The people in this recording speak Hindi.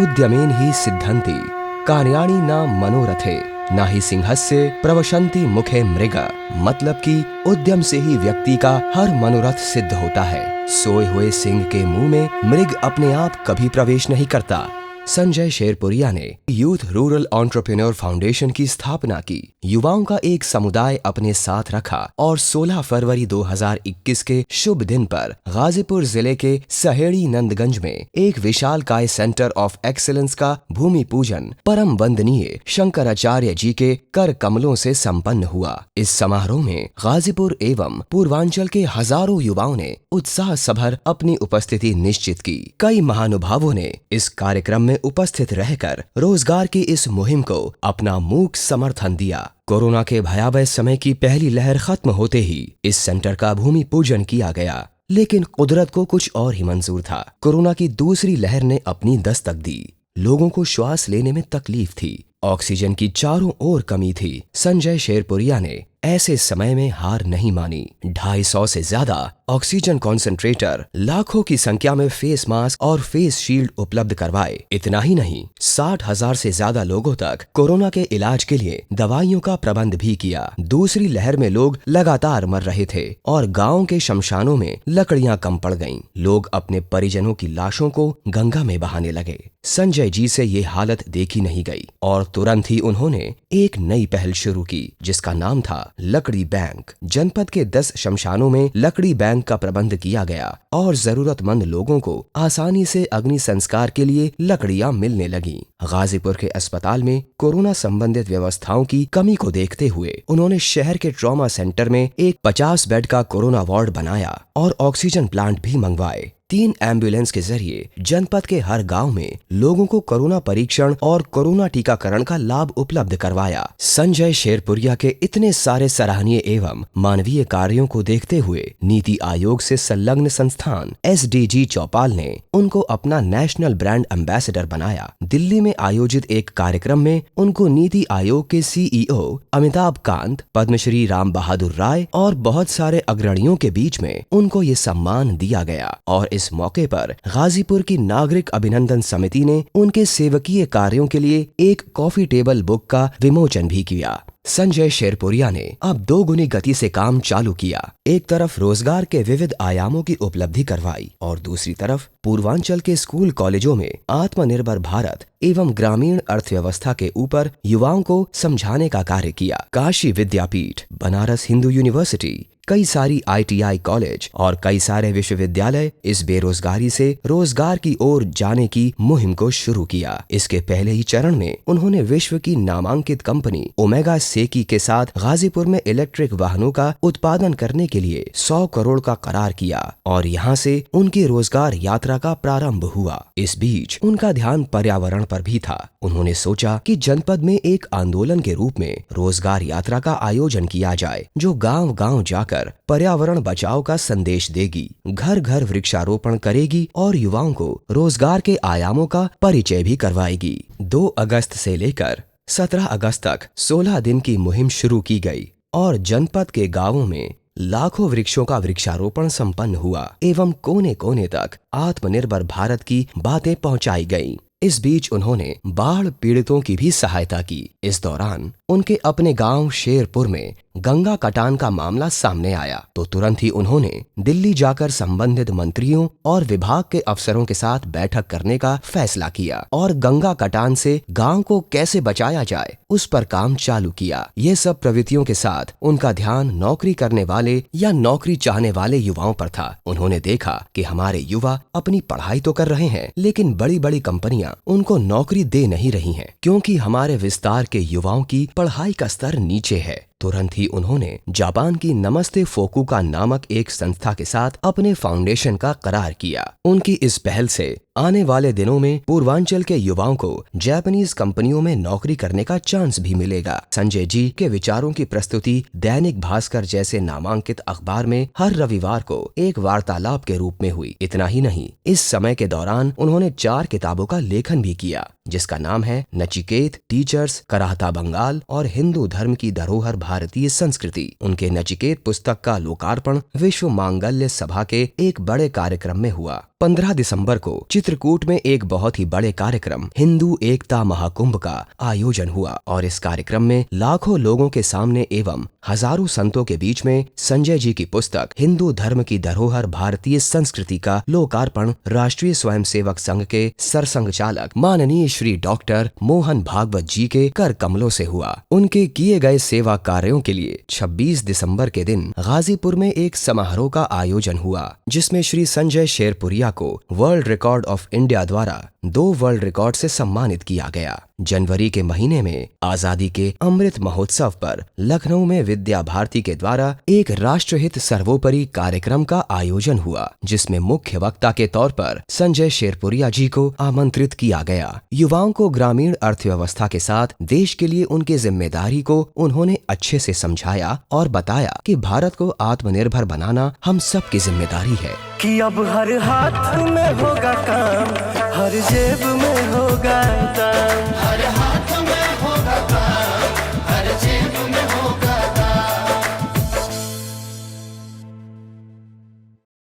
उद्यमेन ही सिद्धन्ति कार्याणि न मनोरथे न ही सिंहस्य प्रवशन्ति मुखे मृग। मतलब कि उद्यम से ही व्यक्ति का हर मनोरथ सिद्ध होता है। सोए हुए सिंह के मुंह में मृग अपने आप कभी प्रवेश नहीं करता। संजय शेरपुरिया ने यूथ रूरल एंटरप्रेन्योर फाउंडेशन की स्थापना की, युवाओं का एक समुदाय अपने साथ रखा और 16 फरवरी 2021 के शुभ दिन पर गाजीपुर जिले के सहेड़ी नंदगंज में एक विशालकाय सेंटर ऑफ एक्सीलेंस का भूमि पूजन परम वंदनीय शंकराचार्य जी के कर कमलों से संपन्न हुआ। इस समारोह में गाजीपुर एवं पूर्वांचल के हजारों युवाओं ने उत्साह सभर अपनी उपस्थिति निश्चित की। कई महानुभावों ने इस कार्यक्रम में उपस्थित रहकर रोजगार की इस मुहिम को अपना मूक समर्थन दिया। कोरोना के भयावह समय की पहली लहर खत्म होते ही इस सेंटर का भूमि पूजन किया गया, लेकिन कुदरत को कुछ और ही मंजूर था। कोरोना की दूसरी लहर ने अपनी दस्तक दी। लोगों को श्वास लेने में तकलीफ थी, ऑक्सीजन की चारों ओर कमी थी। संजय शेरपुरिया ने ऐसे समय में हार नहीं मानी। 250 से ज्यादा ऑक्सीजन कॉन्सेंट्रेटर, लाखों की संख्या में फेस मास्क और फेस शील्ड उपलब्ध करवाए। इतना ही नहीं, 60,000 से ज्यादा लोगों तक कोरोना के इलाज के लिए दवाइयों का प्रबंध भी किया। दूसरी लहर में लोग लगातार मर रहे थे और गाँव के शमशानों में लकड़ियां कम पड़ गईं। लोग अपने परिजनों की लाशों को गंगा में बहाने लगे। संजय जी से ये हालत देखी नहीं गई और तुरंत ही उन्होंने एक नई पहल शुरू की, जिसका नाम था लकड़ी बैंक। जनपद के 10 शमशानों में लकड़ी बैंक का प्रबंध किया गया और जरूरतमंद लोगों को आसानी से अग्नि संस्कार के लिए लकड़ियां मिलने लगीं। गाजीपुर के अस्पताल में कोरोना संबंधित व्यवस्थाओं की कमी को देखते हुए उन्होंने शहर के ट्रॉमा सेंटर में एक 50 बेड का कोरोना वार्ड बनाया और ऑक्सीजन प्लांट भी मंगवाए। 3 एम्बुलेंस के जरिए जनपद के हर गांव में लोगों को कोरोना परीक्षण और कोरोना टीकाकरण का लाभ उपलब्ध करवाया। संजय शेरपुरिया के इतने सारे सराहनीय एवं मानवीय कार्यों को देखते हुए नीति आयोग से संलग्न संस्थान SDG चौपाल ने उनको अपना नेशनल ब्रांड एम्बेसडर बनाया। दिल्ली में आयोजित एक कार्यक्रम में उनको नीति आयोग के CEO अमिताभ कांत, पद्मश्री राम बहादुर राय और बहुत सारे अग्रणियों के बीच में उनको ये सम्मान दिया गया। और इस मौके पर गाजीपुर की नागरिक अभिनंदन समिति ने उनके सेवकीय कार्यों के लिए एक कॉफी टेबल बुक का विमोचन भी किया। संजय शेरपुरिया ने अब 2 गुनी गति से काम चालू किया। एक तरफ रोजगार के विविध आयामों की उपलब्धि करवाई और दूसरी तरफ पूर्वांचल के स्कूल कॉलेजों में आत्मनिर्भर भारत एवं ग्रामीण अर्थव्यवस्था के ऊपर युवाओं को समझाने का कार्य किया। काशी विद्यापीठ, बनारस हिंदू यूनिवर्सिटी, कई सारी ITI कॉलेज और कई सारे विश्वविद्यालय इस बेरोजगारी से रोजगार की ओर जाने की मुहिम को शुरू किया। इसके पहले ही चरण में उन्होंने विश्व की नामांकित कंपनी ओमेगा सेकी के साथ गाजीपुर में इलेक्ट्रिक वाहनों का उत्पादन करने के लिए 100 करोड़ का करार किया और यहाँ से उनकी रोजगार यात्रा का प्रारंभ हुआ। इस बीच उनका ध्यान पर्यावरण पर भी था। उन्होंने सोचा कि जनपद में एक आंदोलन के रूप में रोजगार यात्रा का आयोजन किया जाए, जो गांव-गांव जाकर पर्यावरण बचाव का संदेश देगी, घर घर वृक्षारोपण करेगी और युवाओं को रोजगार के आयामों का परिचय भी करवाएगी। 2 अगस्त से लेकर 17 अगस्त तक 16 दिन की मुहिम शुरू की गई और जनपद के गांवों में लाखों वृक्षों का वृक्षारोपण संपन्न हुआ एवं कोने कोने तक आत्मनिर्भर भारत की बातें पहुंचाई गईं। इस बीच उन्होंने बाढ़ पीड़ितों की भी सहायता की। इस दौरान उनके अपने गांव शेरपुर में गंगा कटान का मामला सामने आया तो तुरंत ही उन्होंने दिल्ली जाकर संबंधित मंत्रियों और विभाग के अफसरों के साथ बैठक करने का फैसला किया और गंगा कटान से गांव को कैसे बचाया जाए उस पर काम चालू किया। ये सब प्रवृत्तियों के साथ उनका ध्यान नौकरी करने वाले या नौकरी चाहने वाले युवाओं पर था। उन्होंने देखा कि हमारे युवा अपनी पढ़ाई तो कर रहे हैं, लेकिन बड़ी बड़ी कंपनियां उनको नौकरी दे नहीं रही हैं, क्योंकि हमारे विस्तार के युवाओं की पढ़ाई का स्तर नीचे है। तुरंत ही उन्होंने जापान की नमस्ते फोकुका नामक एक संस्था के साथ अपने फाउंडेशन का करार किया। उनकी इस पहल से आने वाले दिनों में पूर्वांचल के युवाओं को जापानीज कंपनियों में नौकरी करने का चांस भी मिलेगा। संजय जी के विचारों की प्रस्तुति दैनिक भास्कर जैसे नामांकित अखबार में हर रविवार को एक वार्तालाप के रूप में हुई। इतना ही नहीं, इस समय के दौरान उन्होंने 4 किताबों का लेखन भी किया, जिसका नाम है नचिकेत, टीचर्स, कराहता बंगाल और हिंदू धर्म की धरोहर भारतीय संस्कृति। उनके नचिकेत पुस्तक का लोकार्पण विश्व मांगल्य सभा के एक बड़े कार्यक्रम में हुआ। 15 दिसंबर को चित्रकूट में एक बहुत ही बड़े कार्यक्रम हिंदू एकता महाकुंभ का आयोजन हुआ और इस कार्यक्रम में लाखों लोगों के सामने एवं हजारों संतों के बीच में संजय जी की पुस्तक हिंदू धर्म की धरोहर भारतीय संस्कृति का लोकार्पण राष्ट्रीय स्वयंसेवक संघ के सरसंघचालक माननीय श्री डॉक्टर मोहन भागवत जी के कर कमलों से हुआ। उनके किए गए सेवा कार्यों के लिए 26 दिसंबर के दिन गाजीपुर में एक समारोह का आयोजन हुआ, जिसमें श्री संजय शेरपुरिया को वर्ल्ड रिकॉर्ड ऑफ इंडिया द्वारा 2 वर्ल्ड रिकॉर्ड से सम्मानित किया गया। जनवरी के महीने में आजादी के अमृत महोत्सव पर लखनऊ में विद्या भारती के द्वारा एक राष्ट्रहित सर्वोपरि कार्यक्रम का आयोजन हुआ, जिसमें मुख्य वक्ता के तौर पर संजय शेरपुरिया जी को आमंत्रित किया गया। युवाओं को ग्रामीण अर्थव्यवस्था के साथ देश के लिए उनकी जिम्मेदारी को उन्होंने अच्छे से समझाया और बताया कि भारत को आत्मनिर्भर बनाना हम सबकी जिम्मेदारी है कि अब हर हाथ में होगा काम, हर जेब में होगा